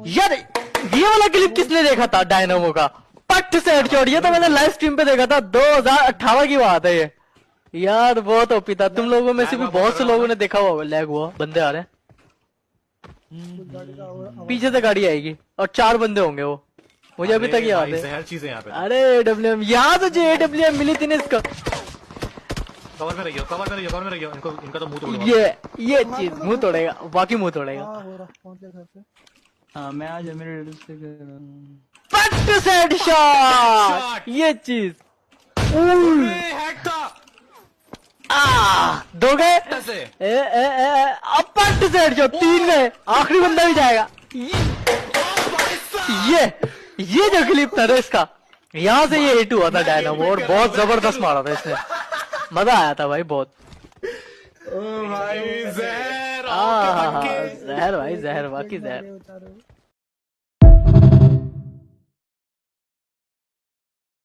यार ये वाला क्लिप किसने देखा था डायनामो का? पट से हेडशॉट, ये तो मैंने लाइव स्ट्रीम पे देखा था, 2018 की बात है ये। यार बहुत ओपी था, तुम लोगों में से भी बहुत से लोगों ने देखा हुआ। लैग हुआ, बंदे आ रहे हैं पीछे से, गाड़ी आएगी और 4 बंदे होंगे वो, मुझे अभी तक याद है। चीजें यहाँ पे। अरे AWM, यहाँ तो जो AWM मिली थी ना इसका। कवर में रहियो, कवर में रहियो, कवर में रहियो, इनका तो मुंह तोड़ूंगा। ये चीज मुंह तोड़ेगा, बाकी मुंह तोड़ेगा। हाँ मैं आज मेरे पट से हेडशॉट, ये चीज। हैक था। दो गए, ऐसे अब पट से हेडशॉट, 3 गए, आखिरी बंदा भी जाएगा। ये जो क्लिप था ना इसका, यहाँ से ये हिट हुआ था डायनामो, और बहुत जबरदस्त मारा था इसने, मजा आया था भाई बहुत। ओ भाई जहर, जहर भाई जहर, बाकी जहर।